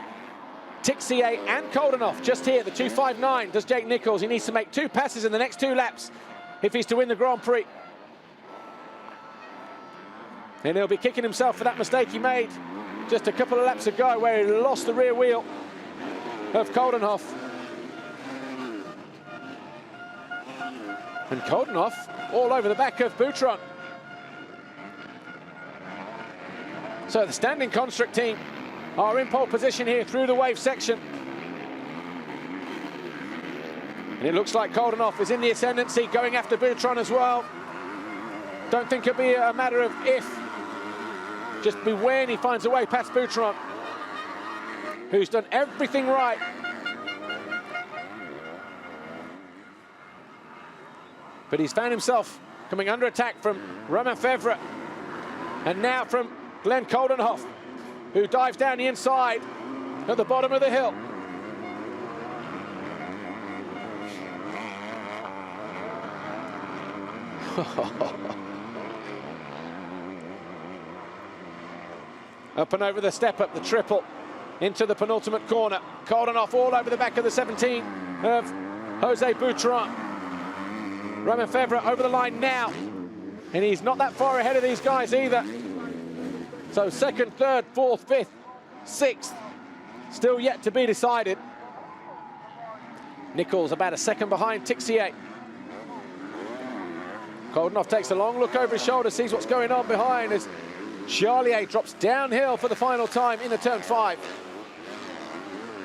Tixier and Koldenoff just here. The 2.59 does Jake Nichols. He needs to make 2 passes in the next 2 laps if he's to win the Grand Prix. And he'll be kicking himself for that mistake he made just a couple of laps ago, where he lost the rear wheel of Koldenoff. And Koldenoff all over the back of Boutron. So the standing construct team are in pole position here through the wave section. And it looks like Koldenoff is in the ascendancy, going after Boutron as well. Don't think it'll be a matter of if, just be when he finds a way past Boutron, who's done everything right. But he's found himself coming under attack from Romain Febvre, and now from Glenn Koldenoff, who dives down the inside at the bottom of the hill. Up and over the step up, the triple into the penultimate corner. Koldenoff all over the back of the 17 of Jose Boutron. Romain Febvre over the line now, and he's not that far ahead of these guys either. So second, third, fourth, fifth, sixth, still yet to be decided. Nichols about a second behind Tixier. Koldenoff takes a long look over his shoulder, sees what's going on behind as Charlier drops downhill for the final time into turn 5.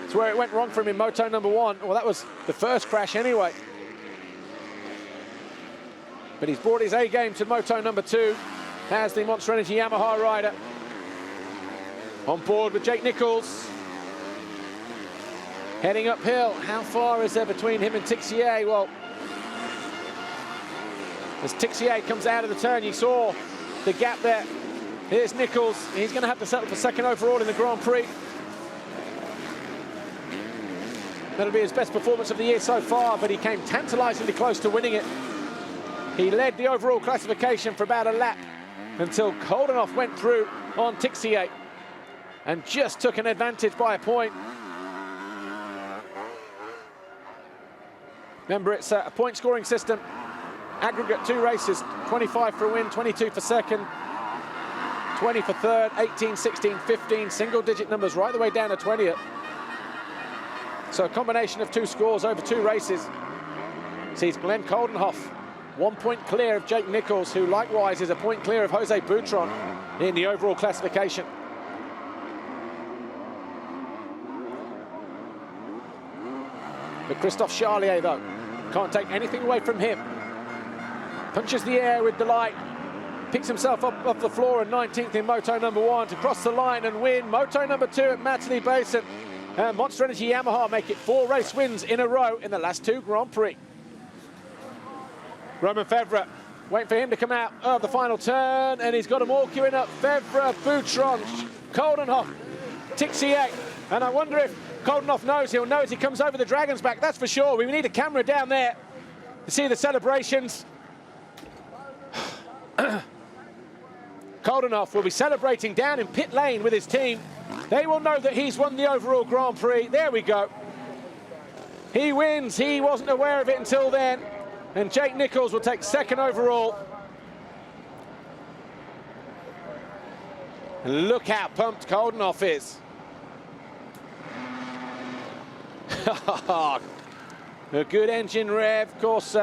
It's where it went wrong for him in moto number 1. Well, that was the first crash anyway. But he's brought his A game to moto number 2 as the Monster Energy Yamaha rider. On board with Jake Nichols. Heading uphill. How far is there between him and Tixier? Well, as Tixier comes out of the turn, you saw the gap there. Here's Nichols. He's going to have to settle for second overall in the Grand Prix. That'll be his best performance of the year so far, but he came tantalizingly close to winning it. He led the overall classification for about a lap until Koldenoff went through on Tixier and just took an advantage by a point. Remember, it's a point scoring system. Aggregate 2 races, 25 for a win, 22 for second, 20 for third, 18, 16, 15, single-digit numbers right the way down to 20th. So a combination of 2 scores over 2 races sees Glenn Koldenoff 1 point clear of Jake Nichols, who likewise is a point clear of Jose Boutron in the overall classification. But Christophe Charlier, though, can't take anything away from him. Punches the air with delight, picks himself up off the floor in 19th in moto number 1 to cross the line and win moto number 2 at Matterley Basin. And Monster Energy Yamaha make it 4 race wins in a row in the last 2 Grand Prix. Romain Febvre, waiting for him to come out of the final turn, and he's got them all queuing up. Febvre, Boutron, Koldenoff, Tixier, and I wonder if Koldenoff knows. He'll know as he comes over the Dragon's Back, that's for sure. We need a camera down there to see the celebrations. Koldenoff will be celebrating down in pit lane with his team. They will know that he's won the overall Grand Prix. There we go. He wins. He wasn't aware of it until then. And Jake Nichols will take second overall. And look how pumped Koldenoff is. A good engine rev. Of course,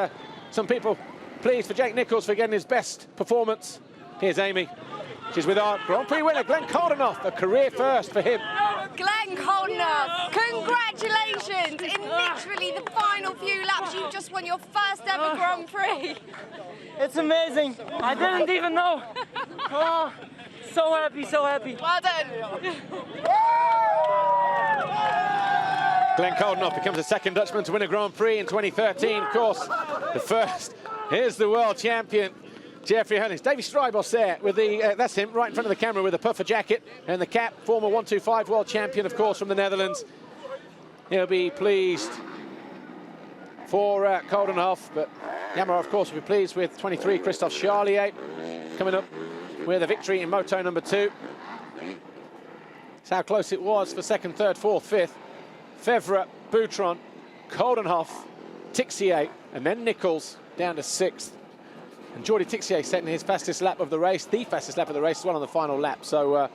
some people pleased for Jake Nichols for getting his best performance. Here's Amy. She's with our Grand Prix winner, Glenn Coldenoff, a career first for him. Glenn Coldenoff, congratulations! In literally the final few laps, you've just won your first ever Grand Prix. It's amazing. I didn't even know. Oh, so happy, so happy. Well done. Glenn Coldenoff becomes the second Dutchman to win a Grand Prix in 2013. Of course, the first. Here's the world champion, Jeffrey Herlings. Davy Strybos there with the, that's him, right in front of the camera with the puffer jacket and the cap. Former 125 world champion, of course, from the Netherlands. He'll be pleased for Coldenoff, but Yamaha, of course, will be pleased with 23, Christophe Charlier, coming up with a victory in Moto number 2. That's how close it was for second, third, fourth, fifth. Fevre, Boutron, Coldenoff, Tixier, and then Nichols down to 6th. And Jordi Tixier setting his fastest lap of the race, the fastest lap of the race as well on the final lap. So,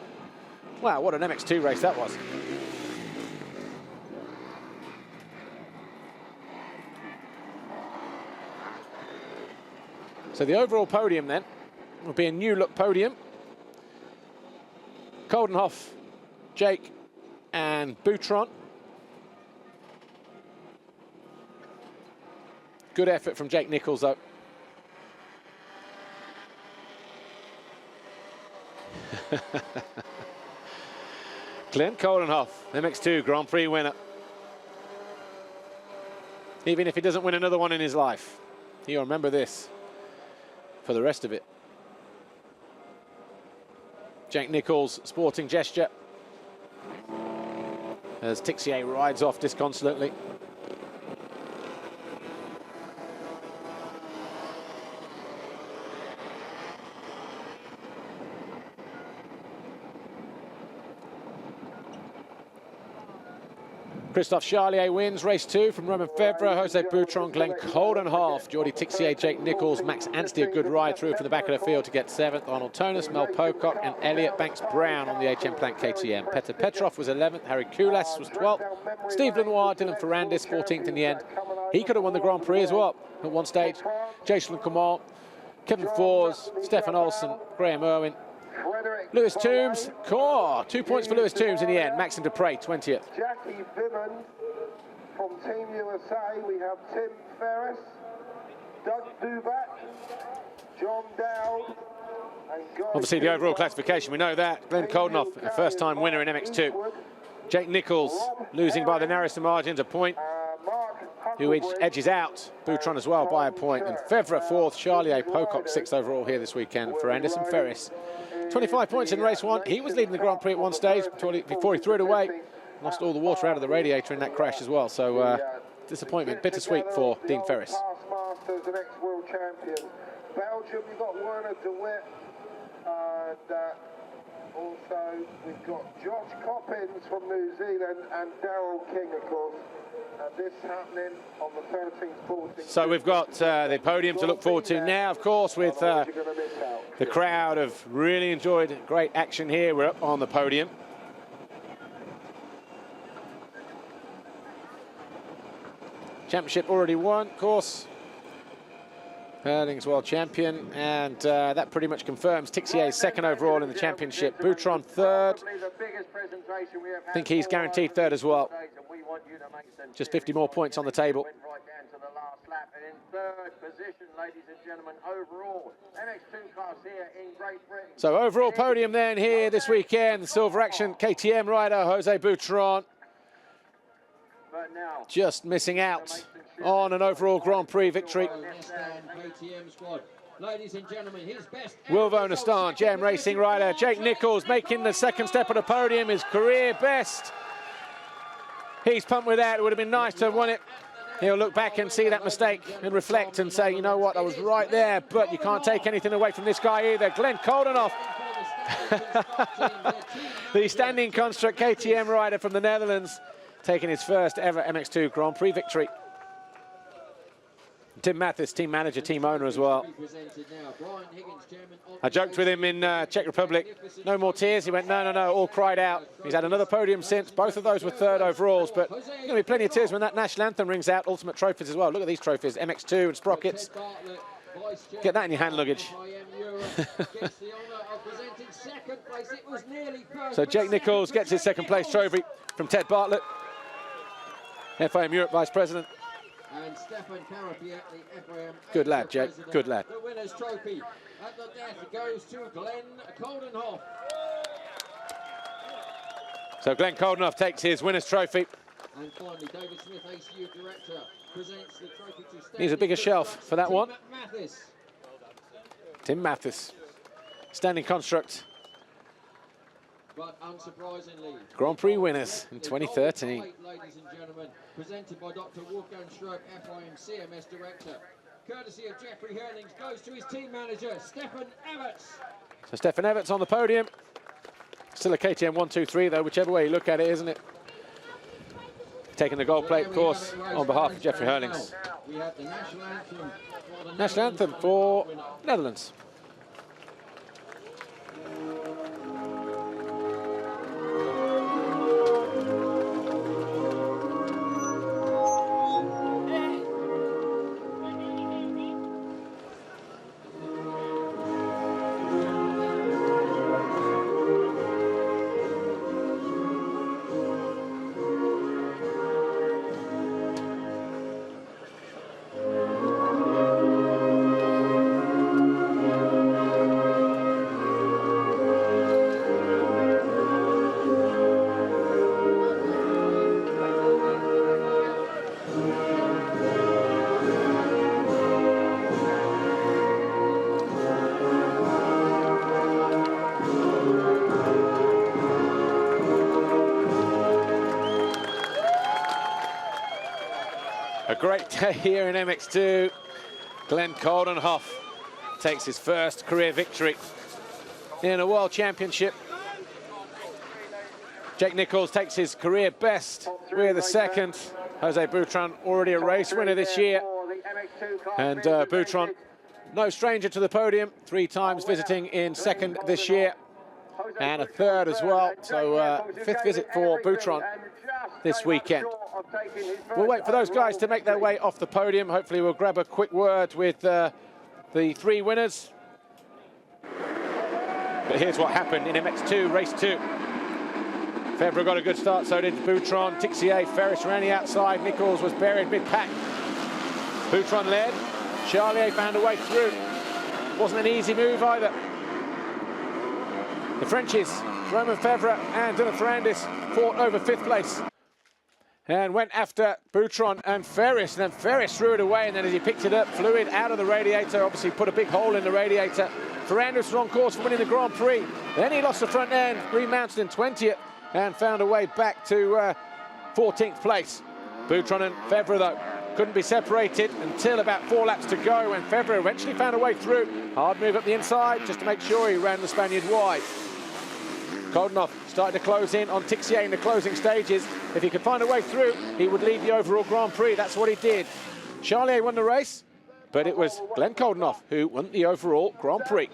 wow, what an MX2 race that was. So the overall podium then will be a new look podium. Coldenoff, Jake, and Boutron. Good effort from Jake Nichols, though. Glenn Coldenoff, MX2 Grand Prix winner. Even if he doesn't win another one in his life, he'll remember this for the rest of it. Jake Nichols' sporting gesture as Tixier rides off disconsolately. Christophe Charlier wins race 2 from Romain Fevre, Jose Boutron, Glenn Coldenoff, Jordi Tixier, Jake Nichols, Max Anstey, a good ride through from the back of the field to get 7th. Arnold Tonis, Mel Pocock, and Elliot Banks-Brown on the HM Plank KTM. Petr Petrov was 11th, Harry Kulas was 12th, Steve Lenoir, Dylan Ferrandis 14th in the end. He could have won the Grand Prix as well at one stage. Jason Coman, Kevin Fors, Stefan Olsen, Graham Irwin, Lewis Toombs, 2 points for Lewis Toombs in the end. Maxim Dupre, 20th. Jackie Vimmen from Team USA. We have Tim Ferriss, Doug Duback, John Dowd, and Guy. Obviously, the overall classification, we know that. Glenn Coldenoff, a first-time winner in MX2. Jake Nichols losing by the narrowest of margins, a point, who edges out Boutron as well by a point. And Fevre 4th, Charlier, Pocock 6th overall here this weekend for Anderson Ferris. 25 points in race 1. He was leading the Grand Prix at one stage before he threw it away. Lost all the water out of the radiator in that crash as well. So disappointment, bittersweet for Dean Ferris. Masters and ex-world champions. Belgium, you've got Werner de Wit. And also we've got Josh Coppins from New Zealand and Daryl King, of course. And this happening on the 13th, 14th. So we've got the podium to look forward to now, of course, with the crowd have really enjoyed great action here. We're up on the podium. Championship already won, of course. Herlings world champion, and that pretty much confirms Tixier's 2nd overall in the championship. Boutron 3rd. I think he's guaranteed 3rd as well. Just 50 more points on the table. So overall podium then here this weekend. The silver action KTM rider Jose Boutron. Just missing out on an overall Grand Prix victory. Ladies and gentlemen, his best. Will Vonestan, JM Racing rider. Jake Nichols making the 2nd step of the podium, his career best. He's pumped with that. It would have been nice to have won it. He'll look back and see that mistake and reflect and say, you know what, I was right there, but you can't take anything away from this guy either. Glenn Coldenoff, the standing construct KTM rider from the Netherlands, taking his first ever MX2 Grand Prix victory. Tim Mathis, team manager, team owner as well. I joked with him in Czech Republic, no more tears. He went, no, no, no, all cried out. He's had another podium since. Both of those were 3rd overalls, but there's going to be plenty of tears when that national anthem rings out. Ultimate trophies as well. Look at these trophies, MX2 and sprockets. Get that in your hand luggage. in second place. It was nearly first. So Jake Nichols gets his second place trophy from Ted Bartlett, FIM Europe Vice President. And Stefan Carapiet, the FIM. Good lad, Jake. Good lad. The winner's trophy at the death goes to Glenn Coldenhoff. So Glenn Coldenhoff takes his winner's trophy. And finally, David Smith, ACU Director, presents the trophy to Stefan. Needs a bigger shelf for that one. Mathis. Tim Mathis, standing construct. But unsurprisingly, Grand Prix winners in 2013. Ladies and gentlemen, presented by Dr. Wolfgang Stroke, FIM CMS Director. Courtesy of Jeffrey Hurlings goes to his team manager, Stefan Everts. So Stefan Everts on the podium. Still a KTM 1-2-3 though, whichever way you look at it, isn't it? Taking the gold plate, of course, on behalf of Jeffrey Hurlings. We have the national anthem. National anthem for Netherlands. A great day here in MX2. Glenn Coldenhoff takes his first career victory in a World Championship. Jake Nichols takes his career best with a second. Jose Boutron, already a race winner this year. And Boutron, no stranger to the podium, 3 times visiting in second this year. And a third as well. So 5th visit for Boutron this weekend. We'll wait for those guys to make their way off the podium. Hopefully we'll grab a quick word with the 3 winners. But here's what happened in MX2, race 2. Febvre got a good start, so did Boutron. Tixier, Ferris ran the outside. Nichols was buried mid-pack. Boutron led. Charlier found a way through. Wasn't an easy move either. The Frenchies, Romain Febvre and Dylan Ferrandis, fought over 5th place and went after Boutron and Ferris. And then Ferris threw it away, and then as he picked it up, fluid out of the radiator, obviously put a big hole in the radiator. Ferrandis was on course for winning the Grand Prix. Then he lost the front end, remounted in 20th, and found a way back to 14th place. Boutron and Febvre, though, couldn't be separated until about 4 laps to go, when Febvre eventually found a way through. Hard move up the inside, just to make sure he ran the Spaniard wide. Coldenhoff started to close in on Tixier in the closing stages. If he could find a way through, he would lead the overall Grand Prix. That's what he did. Charlier won the race, but it was Glenn Coldenhoff who won the overall Grand Prix.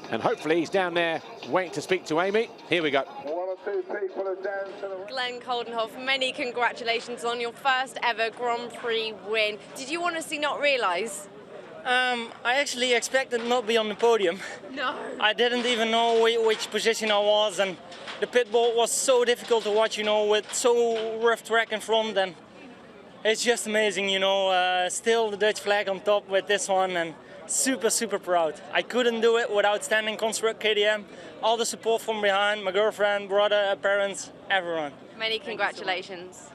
And hopefully he's down there waiting to speak to Amy. Here we go. 1 or 2 people are down to the... Glenn Coldenhoff, many congratulations on your first ever Grand Prix win. Did you honestly not realise? I actually expected not to be on the podium. No. I didn't even know which position I was, and the pit board was so difficult to watch, you know, with so rough track in front, and it's just amazing, you know. Still the Dutch flag on top with this one, and super, super proud. I couldn't do it without standing construct KTM, all the support from behind, my girlfriend, brother, parents, everyone. Many congratulations.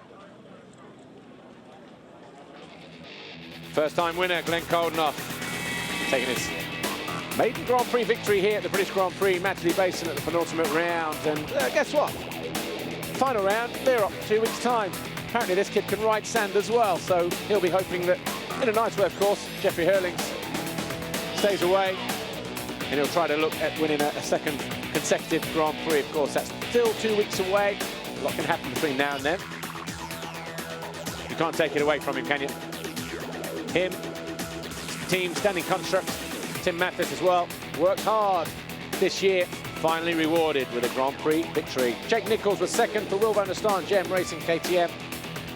First time winner, Glenn Coldenhoff, taking his maiden Grand Prix victory here at the British Grand Prix, Matterley Basin at the penultimate round. And guess what? Final round, they're up 2 weeks' time. Apparently this kid can ride sand as well, so he'll be hoping that in a nice work course, Jeffrey Hurlings stays away, and he'll try to look at winning a second consecutive Grand Prix. Of course, that's still 2 weeks away. A lot can happen between now and then. You can't take it away from him, can you? Him, team standing construct, Tim Mathis as well, worked hard this year, finally rewarded with a Grand Prix victory. Jake Nichols was second for Will van der Star and GM Racing KTM.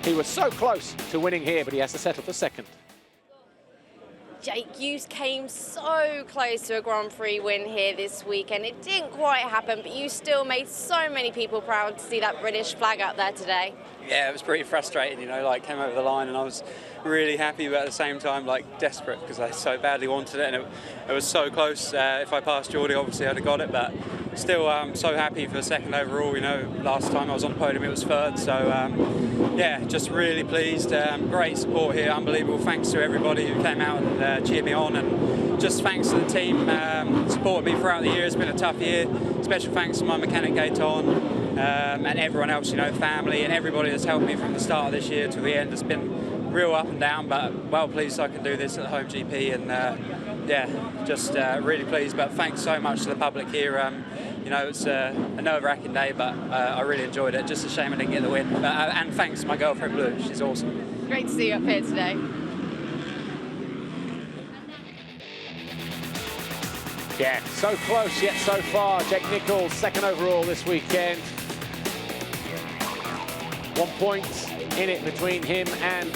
He was so close to winning here, but he has to settle for second. Jake, you came so close to a Grand Prix win here this weekend. It didn't quite happen, but you still made so many people proud to see that British flag up there today. Yeah, it was pretty frustrating, you know, like came over the line and I was really happy, but at the same time like desperate because I so badly wanted it, and it was so close. If I passed Geordie, obviously I'd have got it, but still so happy for second overall. You know, last time I was on the podium it was third, so yeah, just really pleased. Great support here, unbelievable. Thanks to everybody who came out and cheered me on, and just thanks to the team supported me throughout the year. It's been a tough year. Special thanks to my mechanic Gaetan. And everyone else, you know, family and everybody that's helped me from the start of this year to the end. It's been real up and down, but well pleased I can do this at the home GP, and yeah, just really pleased. But thanks so much to the public here. You know, it's a nerve-wracking day, but I really enjoyed it. Just a shame I didn't get the win. And thanks to my girlfriend Blue, she's awesome. Great to see you up here today. Yeah, so close yet so far. Jake Nichols, second overall this weekend. 1 point in it between him and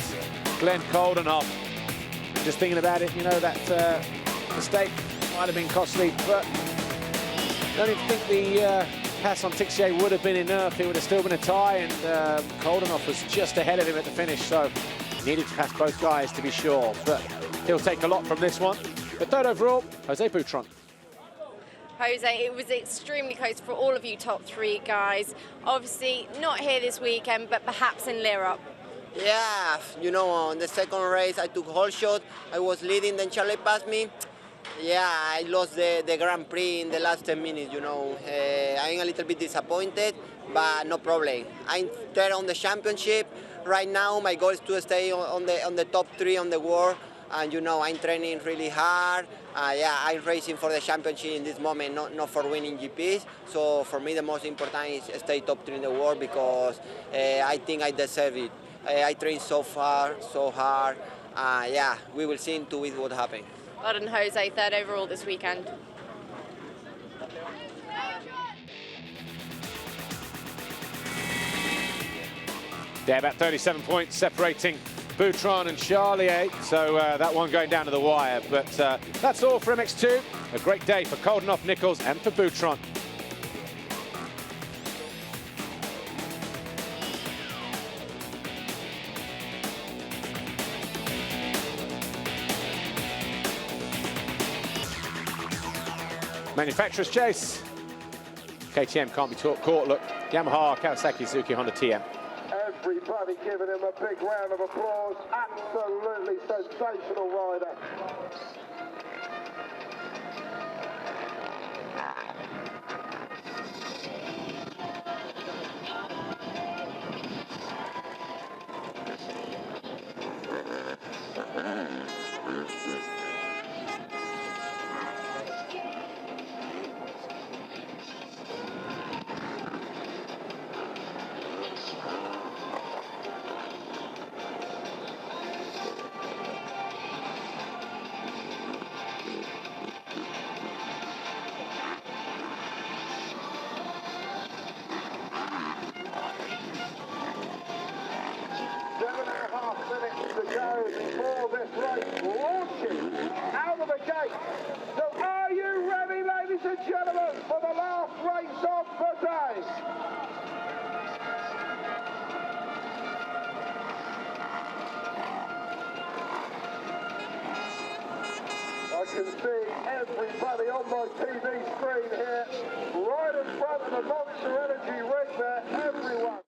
Glenn Coldenhoff. Just thinking about it, you know, that mistake might have been costly, but I don't even think the pass on Tixier would have been enough. It would have still been a tie, and Coldenhoff was just ahead of him at the finish, so he needed to pass both guys to be sure. But he'll take a lot from this one. But third overall, Jose Boutron. Jose, it was extremely close for all of you top three guys. Obviously, not here this weekend, but perhaps in Lirop. Yeah, you know, on the second race, I took whole shot. I was leading, then Charlie passed me. Yeah, I lost the Grand Prix in the last 10 minutes, you know. I'm a little bit disappointed, but no problem. I'm there on the championship. Right now, my goal is to stay on the top 3 on the world. And you know, I'm training really hard. Yeah, I'm racing for the championship in this moment, not for winning GPs. So for me, the most important is stay top 3 in the world, because I think I deserve it. I train so far, so hard. Yeah, we will see in 2 weeks what happens. Well done, Jose, third overall this weekend. Yeah, about 37 points separating Boutron and Charlier, so that one going down to the wire. But that's all for MX2. A great day for Coldenhoff, Nichols, and for Boutron. Manufacturer's chase. KTM can't be caught. Look, Yamaha, Kawasaki, Suzuki, Honda, TM. Everybody giving him a big round of applause. Absolutely sensational rider. To go before this race launches out of the gate. So are you ready, ladies and gentlemen, for the last race of the day? I can see everybody on my TV screen here, right in front of the Monster Energy ring there, everyone.